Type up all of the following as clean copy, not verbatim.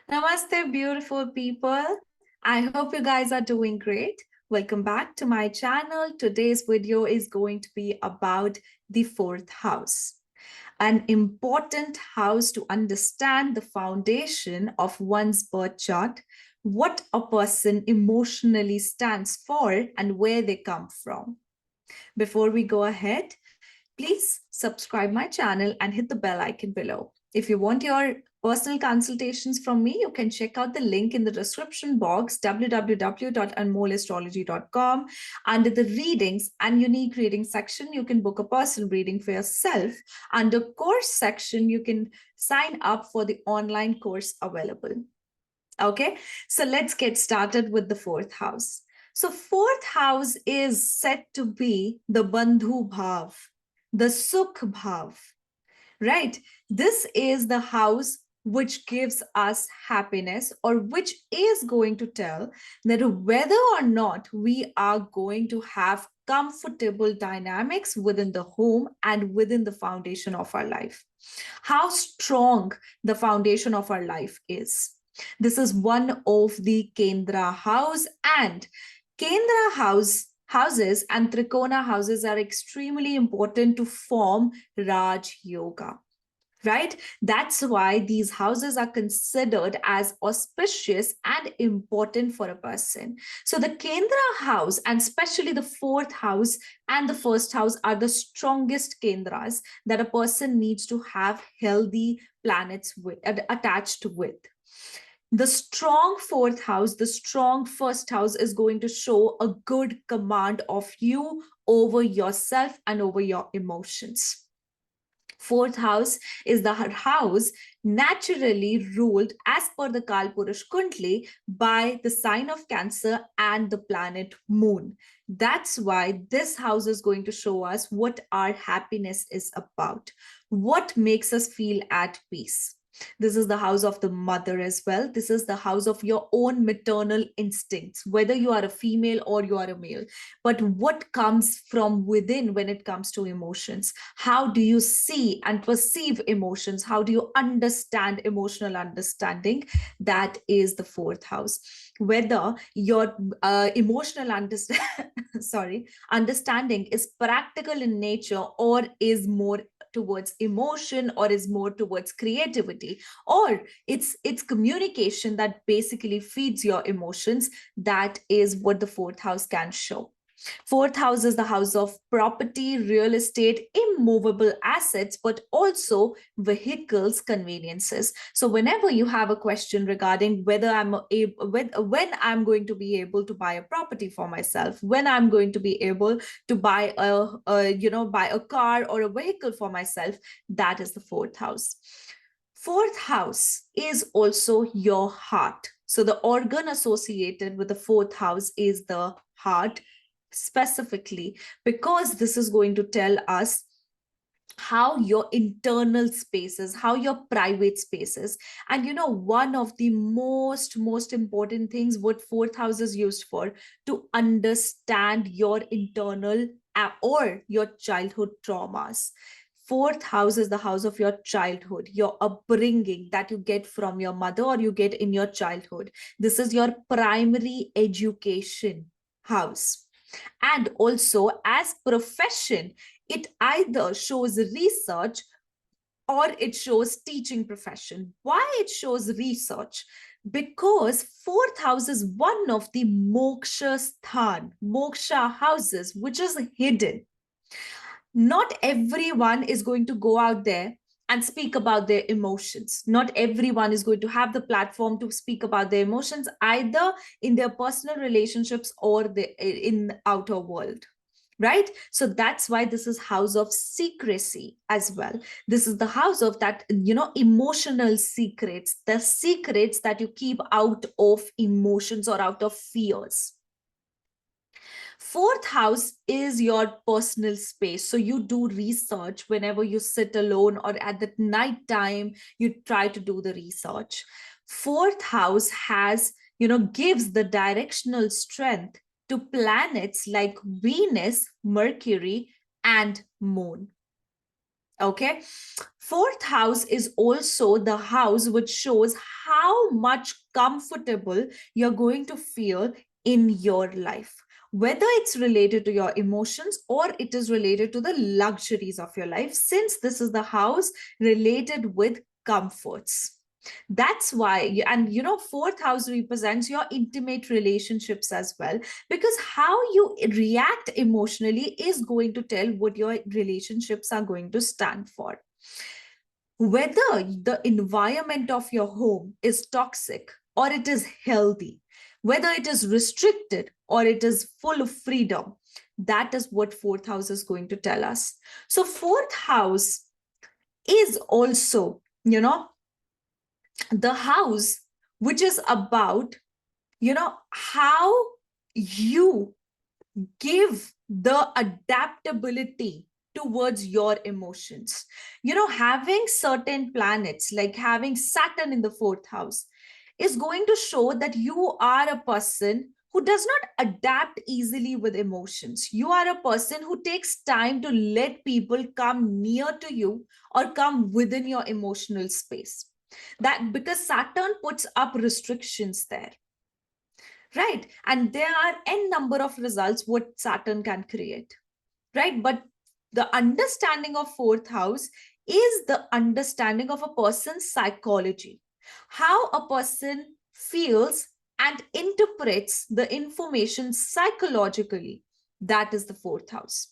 Namaste, beautiful people. I hope you guys are doing great. Welcome back to my channel. Today's video is going to be about the fourth house, an important house to understand the foundation of one's birth chart, what a person emotionally stands for, and where they come from. Before we go ahead, please subscribe my channel and hit the bell icon below. If you want your personal consultations from me, you can check out the link in the description box, www.anmollastrology.com. Under the readings and unique reading section, you can book a personal reading for yourself. Under course section, you can sign up for the online course available. Okay, so let's get started with the fourth house. So fourth house is said to be the Bandhu bhav, the Sukh bhav, right? This is the house which gives us happiness, or which is going to tell that whether or not we are going to have comfortable dynamics within the home and within the foundation of our life. How strong the foundation of our life is. This is one of the Kendra house, and Kendra houses and Trikona houses are extremely important to form Raj Yoga, right? That's why these houses are considered as auspicious and important for a person. So the Kendra house, and especially the fourth house and the first house, are the strongest Kendras that a person needs to have healthy planets with, attached with. The strong fourth house, the strong first house is going to show a good command of you over yourself and over your emotions. Fourth house is the house naturally ruled as per the Kalpurush Kundli by the sign of Cancer and the planet Moon. That's why this house is going to show us what our happiness is about, what makes us feel at peace. This is the house of the mother as well. This is the house of your own maternal instincts, whether you are a female or you are a male. But what comes from within when it comes to emotions? How do you see and perceive emotions? How do you understand emotional understanding? That is the fourth house. Whether your emotional understanding is practical in nature, or is more towards emotion, or is more towards creativity, or it's communication that basically feeds your emotions, that is what the fourth house can show. Fourth house is the house of property, real estate, immovable assets, but also vehicles, conveniences. So whenever you have a question regarding whether when I'm going to be able to buy a property for myself, when I'm going to be able to buy buy a car or a vehicle for myself, that is the fourth house. Fourth house is also your heart. So the organ associated with the fourth house is the heart, specifically because this is going to tell us how your internal spaces, how your private spaces. And one of the most important things what fourth house is used for, to understand your internal or your childhood traumas. Fourth house is the house of your childhood, your upbringing that you get from your mother or you get in your childhood. This is your primary education house. And also, as profession, it either shows research or it shows teaching profession. Why it shows research? Because fourth house is one of the moksha sthan, moksha houses, which is hidden. Not everyone is going to go out there and speak about their emotions. Not everyone is going to have the platform to speak about their emotions, either in their personal relationships or in the outer world, right? So that's why this is house of secrecy as well. This is the house of that, emotional secrets, the secrets that you keep out of emotions or out of fears. Fourth house is your personal space. So you do research whenever you sit alone, or at the night time, you try to do the research. Fourth house gives the directional strength to planets like Venus, Mercury, and Moon. Okay. Fourth house is also the house which shows how much comfortable you're going to feel in your life, whether it's related to your emotions or it is related to the luxuries of your life, since this is the house related with comforts. That's why, and fourth house represents your intimate relationships as well, because how you react emotionally is going to tell what your relationships are going to stand for. Whether the environment of your home is toxic or it is healthy, whether it is restricted or it is full of freedom, that is what fourth house is going to tell us. So, fourth house is also, the house which is about, how you give the adaptability towards your emotions. Having certain planets, like having Saturn in the fourth house, is going to show that you are a person who does not adapt easily with emotions. You are a person who takes time to let people come near to you or come within your emotional space. That because Saturn puts up restrictions there, right? And there are n number of results what Saturn can create, right? But the understanding of fourth house is the understanding of a person's psychology, how a person feels and interprets the information psychologically. That is the fourth house.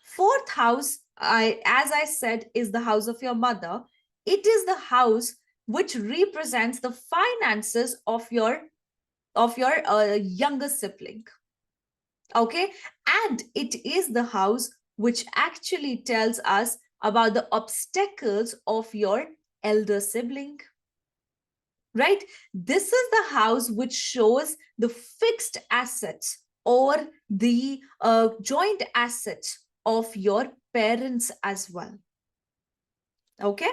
Fourth house, as I said, is the house of your mother. It is the house which represents the finances of your younger sibling. Okay. And it is the house which actually tells us about the obstacles of your elder sibling, right? This is the house which shows the fixed assets or the joint assets of your parents as well. Okay.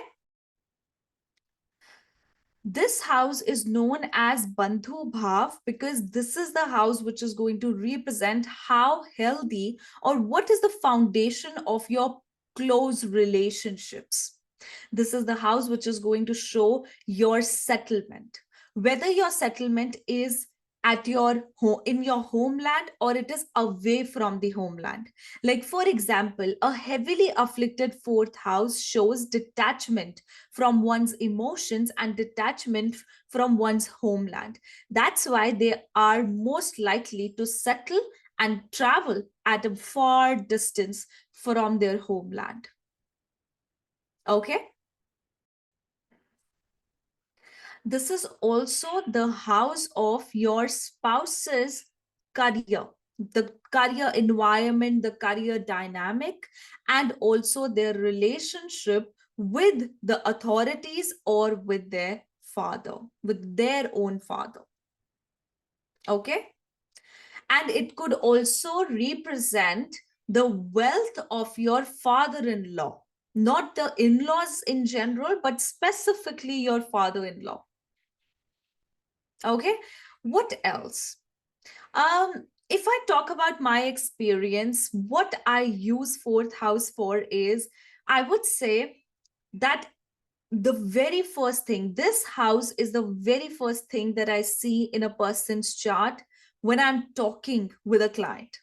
This house is known as Bandhu Bhav because this is the house which is going to represent how healthy or what is the foundation of your close relationships. This is the house which is going to show your settlement, whether your settlement is at your home, in your homeland, or it is away from the homeland. Like, for example, a heavily afflicted fourth house shows detachment from one's emotions and detachment from one's homeland. That's why they are most likely to settle and travel at a far distance from their homeland. Okay. This is also the house of your spouse's career, the career environment, the career dynamic, and also their relationship with the authorities or with their father, with their own father. Okay. And it could also represent the wealth of your father in law, not the in laws in general, but specifically your father in law. Okay, what else? If I talk about my experience, what I use fourth house for is, I would say that the very first thing, this house is the very first thing that I see in a person's chart when I'm talking with a client.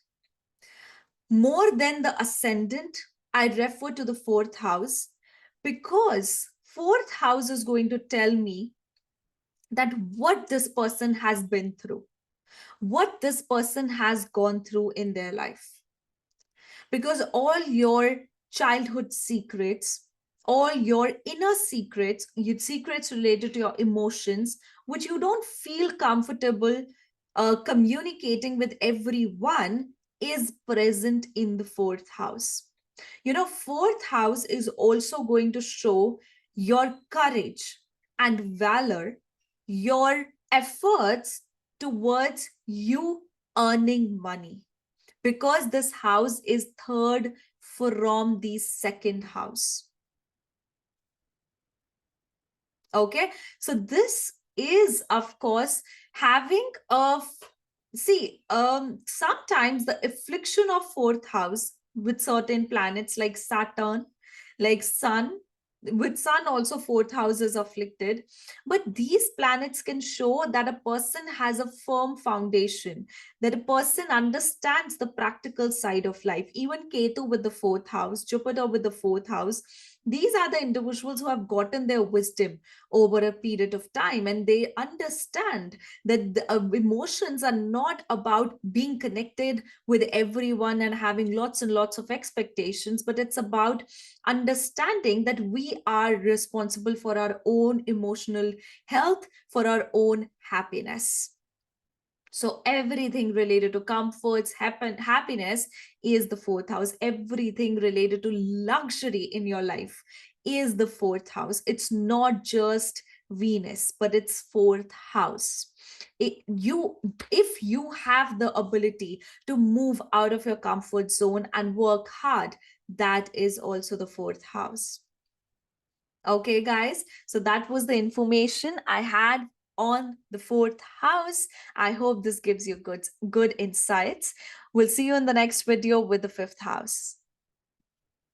More than the ascendant, I refer to the fourth house because fourth house is going to tell me that what this person has been through, what this person has gone through in their life. Because all your childhood secrets, all your inner secrets, secrets related to your emotions, which you don't feel comfortable communicating with everyone, is present in the fourth house. Fourth house is also going to show your courage and valor, your efforts towards you earning money, because this house is third from the second house. Okay, so this is, of course, having a sometimes the affliction of fourth house with certain planets like Saturn, like sun. With sun also, fourth house is afflicted. But these planets can show that a person has a firm foundation, that a person understands the practical side of life. Even Ketu with the fourth house, Jupiter with the fourth house, these are the individuals who have gotten their wisdom over a period of time, and they understand that the emotions are not about being connected with everyone and having lots and lots of expectations, but it's about understanding that we are responsible for our own emotional health, for our own happiness. So everything related to comforts, happiness is the fourth house. Everything related to luxury in your life is the fourth house. It's not just Venus, but it's fourth house. If you have the ability to move out of your comfort zone and work hard, that is also the fourth house. Okay, guys, so that was the information I had on the fourth house. I hope this gives you good insights. We'll see you in the next video with the fifth house.